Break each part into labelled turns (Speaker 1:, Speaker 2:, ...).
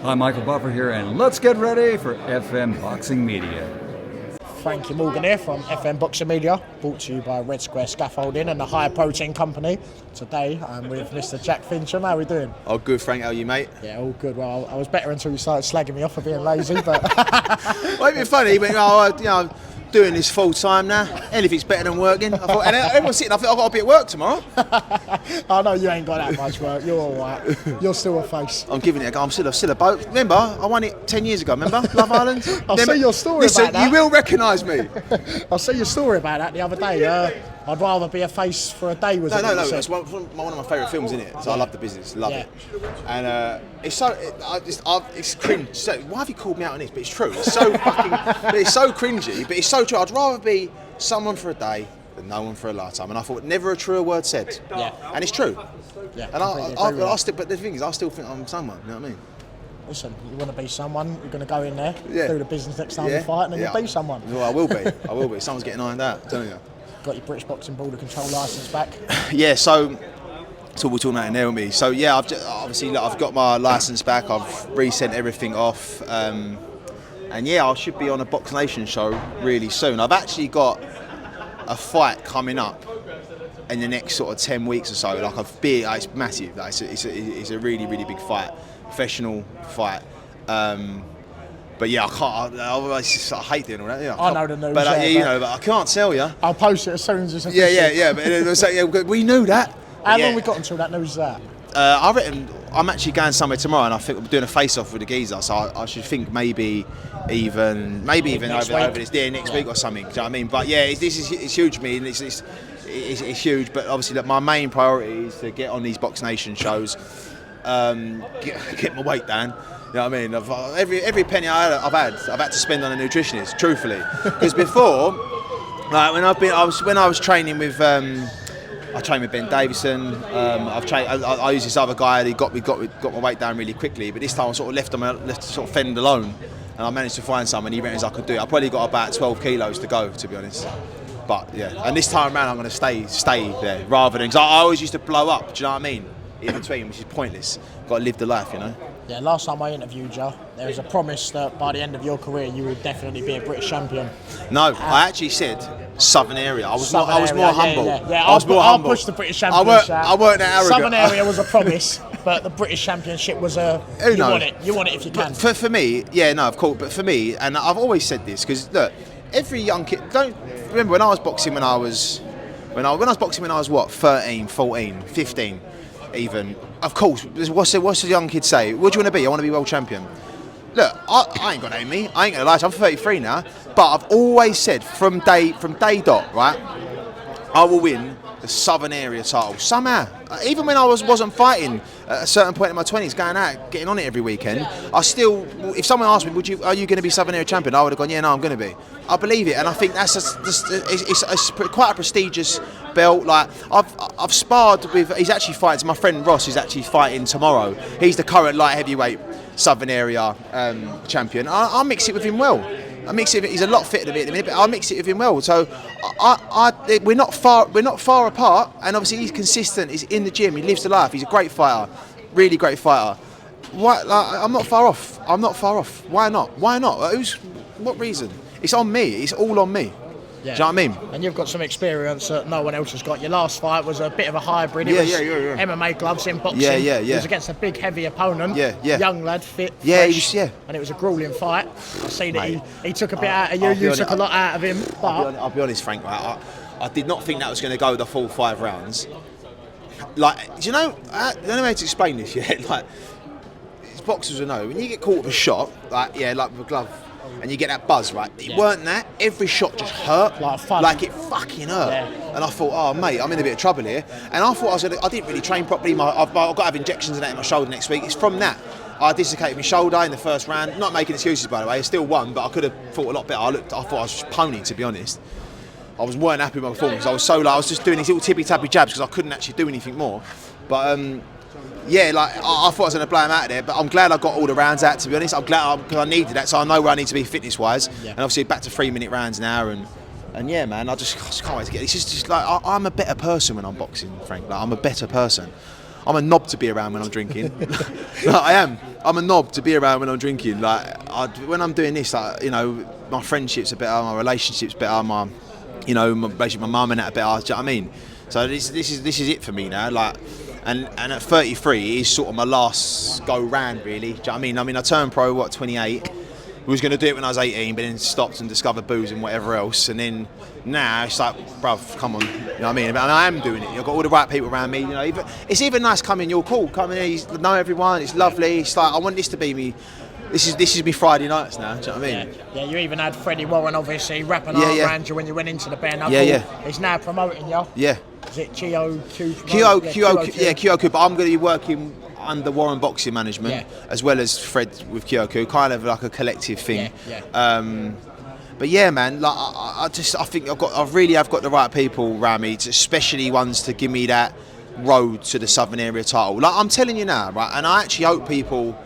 Speaker 1: Hi, Michael Buffer here, and let's get ready for FM Boxing Media.
Speaker 2: Frankie Morgan here from FM Boxing Media, brought to you by Red Square Scaffolding and the High Protein Company. Today I'm with Mr. Jack Fincham. How are we doing?
Speaker 3: Oh, good, Frank. How are you, mate?
Speaker 2: Yeah, all good. Well, I was better until you started slagging me off for being lazy, but...
Speaker 3: Well, it'd be funny, but I'm doing this full time now. Anything's better than working. I thought, and everyone's sitting, I think I've got to be at work tomorrow.
Speaker 2: I know you ain't got that much work. You're all right. You're still a face.
Speaker 3: I'm giving it a go. I'm still a boat. Remember, I won it 10 years ago, remember? Love Island?
Speaker 2: I'll see your story
Speaker 3: Listen,
Speaker 2: about that.
Speaker 3: you will recognise me.
Speaker 2: I'll see your story about that the other day. I'd rather be a face for a day, was it?
Speaker 3: No. It's one of my favourite films, isn't it? So I love the business, love it. And it's cringe. So why have you called me out on this? But it's true. It's so fucking. It's so cringy, but it's so true. I'd rather be someone for a day than no one for a lifetime. And I thought never a truer word said.
Speaker 2: Yeah.
Speaker 3: And it's true.
Speaker 2: Yeah.
Speaker 3: And but the thing is, I still think I'm someone. You know what I mean?
Speaker 2: Listen, you want to be someone, you're going to go in there,
Speaker 3: Yeah.
Speaker 2: do the business next time you fight, and then you'll be someone.
Speaker 3: Well, I will be. Someone's getting ironed out, I'm telling you.
Speaker 2: Got your British Boxing Border Control licence back.
Speaker 3: Yeah, so that's what we're talking about in there with me. So yeah, I've got my licence back. I've resent everything off, and yeah, I should be on a Box Nation show really soon. I've actually got a fight coming up in the next sort of 10 weeks or so. Like it's massive. Like it's a really really big fight, professional fight. But yeah, I hate doing all that. Yeah,
Speaker 2: I know the news.
Speaker 3: But but I can't tell you.
Speaker 2: I'll post it as soon as it's official.
Speaker 3: Yeah. But it was like, we knew that.
Speaker 2: How long we got until that news is out?
Speaker 3: I reckon I'm actually going somewhere tomorrow, and I think I'm doing a face-off with the geezer. So I should think maybe even over this day next week or something. Do you know what I mean? But yeah, it's huge for me, and it's huge. But obviously, my main priority is to get on these Box Nation shows, get my weight down. You know what I mean? Every penny I've had to spend on a nutritionist, truthfully. Because before, like when I was training with, I trained with Ben Davison. I used this other guy. He got my weight down really quickly. But this time I sort of left sort of fend alone, and I managed to find someone. He reckons I could do it. I probably got about 12 kilos to go, to be honest. But yeah, and this time around I'm going to stay there rather than. Because I always used to blow up. Do you know what I mean? In between, which is pointless. Got to live the life, you know.
Speaker 2: Yeah, last time I interviewed you, there was a promise that by the end of your career you would definitely be a British champion.
Speaker 3: No, I actually said Southern area. I was more humble.
Speaker 2: Yeah, I'll push the British championship.
Speaker 3: I weren't that arrogant.
Speaker 2: Southern area was a promise, but the British championship was a. You want it if you can.
Speaker 3: For me, yeah, no, of course. But for me, and I've always said this because look, every young kid. Don't remember when I was boxing when I was boxing when I was what 13, 14, 15. Even, of course, what's the young kid say? What do you want to be? I want to be world champion. Look, I ain't got to name me. I ain't going to lie to you. I'm 33 now. But I've always said from day dot, right, I will win the Southern area title. Somehow. Even when I wasn't fighting at a certain point in my 20s, going out, getting on it every weekend, I still, if someone asked me, are you going to be Southern area champion? I would have gone, yeah, no, I'm going to be. I believe it, and I think it's quite a prestigious belt. Like I've sparred with. He's actually fighting. My friend Ross is actually fighting tomorrow. He's the current light heavyweight Southern area champion. I mix it with him well. He's a lot fitter than me at the minute, but I mix it with him well. So we're not far apart. And obviously he's consistent. He's in the gym. He lives the life. He's a great fighter, really great fighter. I'm not far off. Why not? What reason? It's on me. It's all on me.
Speaker 2: Yeah.
Speaker 3: Do you know what I mean?
Speaker 2: And you've got some experience that no one else has got. Your last fight was a bit of a hybrid. It was MMA gloves in boxing.
Speaker 3: Yeah.
Speaker 2: It was against a big, heavy opponent.
Speaker 3: Yeah.
Speaker 2: Young lad, fit,
Speaker 3: fresh,
Speaker 2: and it was a gruelling fight. I see that he took a bit out of you. You took a lot out of him. But
Speaker 3: I'll be honest, Frank. Right? I did not think that was going to go the full 5 rounds. Like, do you know? I don't know how to explain this yet. Like, boxers will know when you get caught with a shot, like with a glove. And you get that buzz, right? It weren't that. Every shot just hurt. Like it fucking hurt. Yeah. And I thought, oh, mate, I'm in a bit of trouble here. And I thought I didn't really train properly. I've got to have injections and that in my shoulder next week. It's from that. I dislocated my shoulder in the first round. Not making excuses, by the way. I still won, but I could have fought a lot better. I thought I was just pony, to be honest. I weren't happy with my performance. I was just doing these little tippy-tappy jabs because I couldn't actually do anything more. But yeah, like I thought I was going to blow him out of there, but I'm glad I got all the rounds out, to be honest. I'm glad because I needed that, so I know where I need to be fitness-wise. Yeah. And obviously back to 3-minute rounds now, and yeah, man, I just can't wait to get. It's just like I'm a better person when I'm boxing, Frank. Like I'm a better person. I'm a knob to be around when I'm drinking. Like, I am. I'm a knob to be around when I'm drinking. Like when I'm doing this, like, you know, my friendships are better, my relationships better, my basically my mum and that are better. Do you know what I mean? So this is it for me now. Like, and at 33 is sort of my last go round, really. Do you know what I mean? I turned pro 28. Was going to do it when I was 18, but then stopped and discovered booze and whatever else. And then now it's like, bruv, come on, you know what I mean? And I am doing it. I've got all the right people around me. You know, it's even nice coming. You're cool. Coming here, you know everyone. It's lovely. It's like I want this to be me. This is me Friday nights now. Do you know what I mean?
Speaker 2: Yeah. You even had Freddie Warren, obviously, rapping around you when you went into the band. He's now promoting you.
Speaker 3: Yeah.
Speaker 2: Is it QOQ?
Speaker 3: QOQ. But I'm going to be working under Warren Boxing Management, as well as Fred with QOQ, kind of like a collective thing. But yeah, man, like I think I really have got the right people around me, especially ones to give me that road to the Southern Area title. Like I'm telling you now, right? And I actually hope people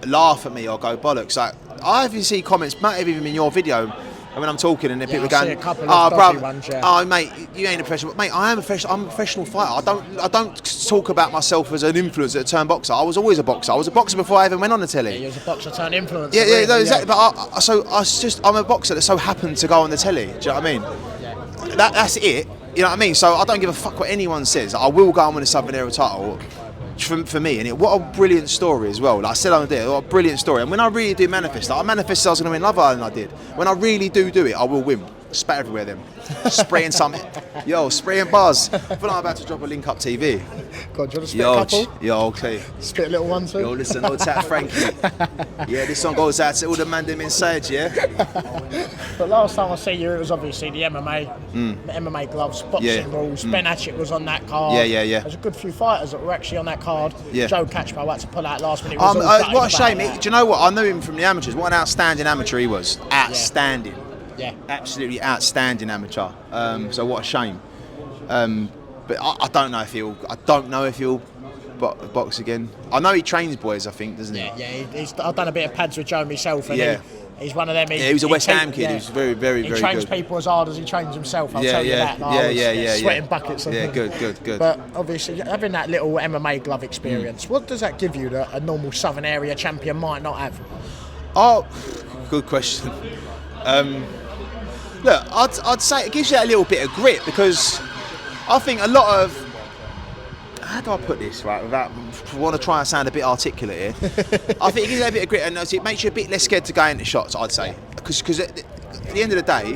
Speaker 3: laugh at me or go bollocks. Like I even see comments, might have even in your video. And when I'm talking and then people are going, oh mate, you ain't a professional. Mate, I am a professional. I'm a professional fighter. I don't talk about myself as an influencer, a turned boxer. I was always a boxer. I was a boxer before I even went on the telly.
Speaker 2: Yeah, you was a boxer turned influencer.
Speaker 3: No, exactly. But I'm a boxer that so happened to go on the telly. Do you know what I mean? Yeah. That's it. You know what I mean? So I don't give a fuck what anyone says. I will go on with a Southern Area title. For me, and what a brilliant story as well. Like I said on the day, what a brilliant story. And when I really do manifest, I manifested I was going to win Love Island. I did. When I really do it, I will win. Spat everywhere then. Spraying something. Spraying bars. I feel like I'm about to drop a Link Up TV.
Speaker 2: God, do you want to spit a couple?
Speaker 3: Okay.
Speaker 2: Spit a little one too?
Speaker 3: Listen, old Tat Frankie. Yeah, this song goes out to all the man them inside, yeah?
Speaker 2: But last time I see you, it was obviously the MMA. The MMA gloves, boxing rules. Ben Hatchett was on that card.
Speaker 3: Yeah.
Speaker 2: There's a good few fighters that were actually on that card. Yeah. Joe Catchpole had to pull out last minute.
Speaker 3: What a shame. Do you know what? I knew him from the amateurs. What an outstanding amateur he was. Outstanding. Yeah, absolutely outstanding amateur. So what a shame. But I don't know if he'll box again. I know he trains boys, I think, doesn't he?
Speaker 2: Yeah. I've done a bit of pads with Joe myself, and he's one of them.
Speaker 3: He was a West Ham kid. He was very, very, very good.
Speaker 2: He trains people as hard as he trains himself. I'll tell you that. Sweating buckets.
Speaker 3: Yeah, good.
Speaker 2: But obviously, having that little MMA glove experience, what does that give you that a normal Southern Area champion might not have?
Speaker 3: Oh, good question. Look, I'd say it gives you a little bit of grit, because I think a lot of, how do I put this right without, I want to try and sound a bit articulate here. I think it gives you a bit of grit, and it makes you a bit less scared to go into shots, I'd say, because at the end of the day,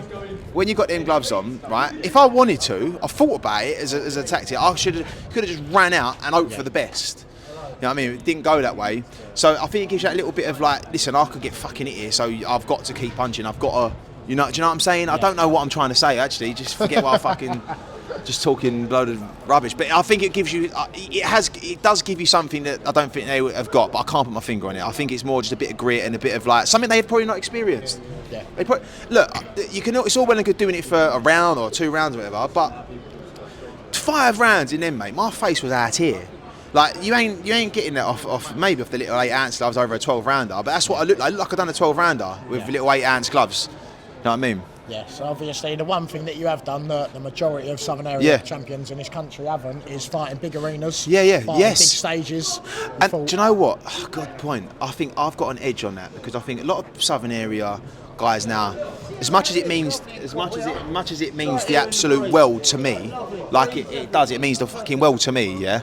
Speaker 3: when you got them gloves on, right, if I wanted to, I thought about it as a tactic. I could have just ran out and hoped for the best. You know what I mean? It didn't go that way. So I think it gives you a little bit of like, listen, I could get fucking hit here, so I've got to keep punching. I've got to, do you know what I'm saying? I don't know what I'm trying to say, actually. Just forget what I fucking, just talking a load of rubbish. But I think it gives you, it does give you something that I don't think they have got, but I can't put my finger on it. I think it's more just a bit of grit and a bit of like, something they've probably not experienced. Yeah. Look, it's all well and good doing it for a round or 2 rounds or whatever, but 5 rounds in them, mate, my face was out here. Like you ain't getting that off maybe off the little 8-ounce gloves over a 12-rounder, but that's what I look like. I look like I've done a 12-rounder with little 8-ounce gloves. You know what I mean?
Speaker 2: Yeah, so obviously the one thing that you have done that the majority of Southern Area champions in this country haven't is fighting big arenas. Fighting big stages.
Speaker 3: And do you know what? Oh, good point. I think I've got an edge on that, because I think a lot of Southern Area guys now, as much as it means the absolute world to me, like it does, it means the fucking world to me, yeah.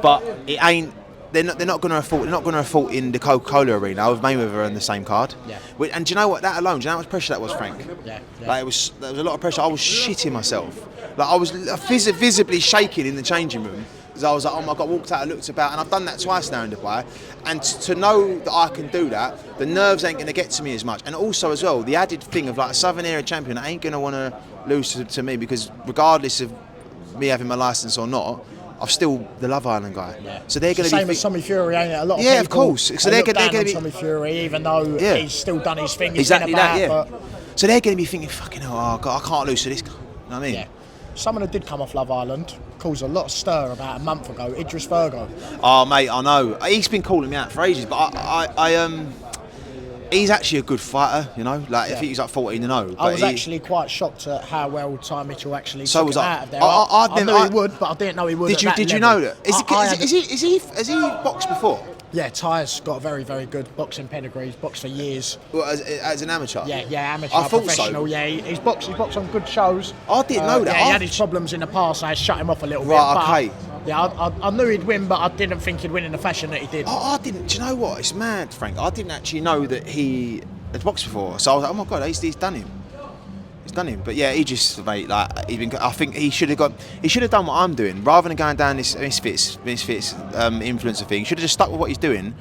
Speaker 3: But it ain't. They're not going to afford in the Coca-Cola arena with Mayweather on the same card. Yeah. And do you know what? That alone, do you know how much pressure that was, Frank? Yeah. Like there was a lot of pressure. I was shitting myself. Like I was visibly shaking in the changing room, because I was like, oh my God, walked out, I looked about, and I've done that twice now in Dubai. And to know that I can do that, the nerves ain't going to get to me as much. And also as well, the added thing of like a Southern Area champion, I ain't going to want to lose to me, because regardless of me having my licence or not, I'm still the Love Island guy. Yeah. So they're going to be
Speaker 2: same as Tommy Fury, ain't it? A lot of
Speaker 3: people,
Speaker 2: of
Speaker 3: course. So they're going to be
Speaker 2: Tommy Fury, even though he's still done his thing.
Speaker 3: Exactly that.
Speaker 2: But
Speaker 3: so they're going to be thinking, fucking hell, oh God, I can't lose to this guy. You know what I mean? Yeah.
Speaker 2: Someone who did come off Love Island caused a lot of stir about a month ago. Idris Virgo.
Speaker 3: Oh mate, I know. He's been calling me out for ages, but he's actually a good fighter, you know. Like I think he's like 14-0.
Speaker 2: I was actually quite shocked at how well Ty Mitchell actually
Speaker 3: So
Speaker 2: took
Speaker 3: was
Speaker 2: him
Speaker 3: I.
Speaker 2: out of there. I knew he would, but I didn't know he would.
Speaker 3: Did you know that? Has he boxed before?
Speaker 2: Yeah, Ty's got a very, very good boxing pedigree. He's boxed for years.
Speaker 3: Well, as an amateur?
Speaker 2: Yeah, amateur,
Speaker 3: I thought
Speaker 2: professional.
Speaker 3: so.
Speaker 2: Yeah, he's boxed on good shows.
Speaker 3: I didn't know that.
Speaker 2: Yeah, he had his problems in the past, so I shut him off a little bit.
Speaker 3: Right, okay.
Speaker 2: Yeah, I knew he'd win, but I didn't think he'd win in the fashion that he did.
Speaker 3: I didn't. Do you know what? It's mad, Frank. I didn't actually know that he had boxed before. So I was like, oh my god, he's done him. He's done him. But yeah, he just, mate, like, I think he should have done what I'm doing rather than going down this misfits influencer thing. He should have just stuck with what he's doing.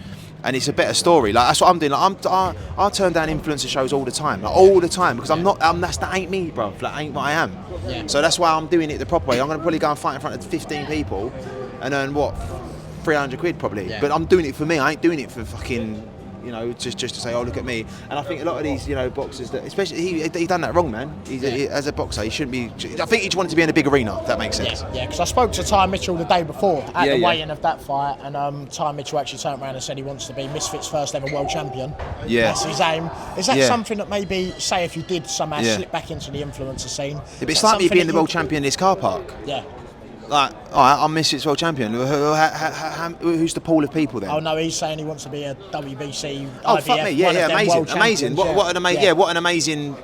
Speaker 3: And it's a better story. Like that's what I'm doing. Like I turn down influencer shows all the time, because I'm not. That ain't me, bro. That ain't what I am.
Speaker 2: Yeah.
Speaker 3: So that's why I'm doing it the proper way. I'm gonna probably go and fight in front of 15 people, and earn what, 300 quid probably. Yeah. But I'm doing it for me. I ain't doing it for fucking, you know, just to say, oh look at me. And I think a lot of these, you know, boxers that, especially he done that wrong, man. He, as a boxer, he shouldn't be. I think he just wanted to be in a big arena. If that makes sense.
Speaker 2: Yeah, because I spoke to Ty Mitchell the day before at the weigh-in of that fight, and Ty Mitchell actually turned around and said he wants to be Misfits' first ever world champion. Yeah, that's his aim. Is that something that maybe, say, if you did somehow slip back into the influencer scene?
Speaker 3: Yeah, but it's like me being the world champion in this car park.
Speaker 2: Yeah.
Speaker 3: Like, all right, I'm Misfits world champion. Who's the pool of people then?
Speaker 2: Oh no, he's saying he wants to be a WBC.
Speaker 3: Oh
Speaker 2: IBF,
Speaker 3: fuck me, yeah, amazing. What an amazing.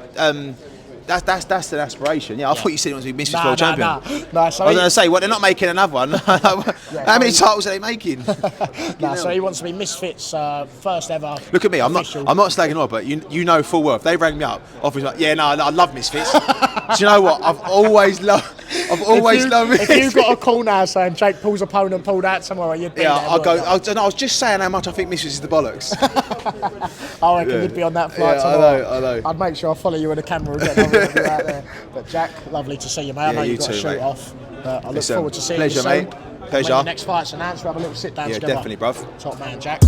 Speaker 3: That's the aspiration. Yeah, I thought you said he wants to be Misfits world champion.
Speaker 2: No, so
Speaker 3: I was going to say, what, they're not making another one. How many titles are they making?
Speaker 2: So he wants to be Misfits' first ever.
Speaker 3: Look at me, I'm not slagging off, but you know full well. If they rang me up, obviously like, yeah, no, I love Misfits. Do you know what? I've always loved Misfits.
Speaker 2: If you got a call now saying Jake Paul's opponent pulled out somewhere, you'd be there.
Speaker 3: I was just saying how much I think Misfits is the bollocks.
Speaker 2: I reckon you'd be on that flight tomorrow.
Speaker 3: I know.
Speaker 2: I'd make sure I follow you with a camera again. Out there. But Jack, lovely to see you, mate. I know you've got to shoot off. But I look forward to seeing you soon.
Speaker 3: Pleasure, mate. Pleasure.
Speaker 2: When the next fight's announced, we'll have a little sit down together.
Speaker 3: Yeah, definitely, bruv.
Speaker 2: Top man, Jack.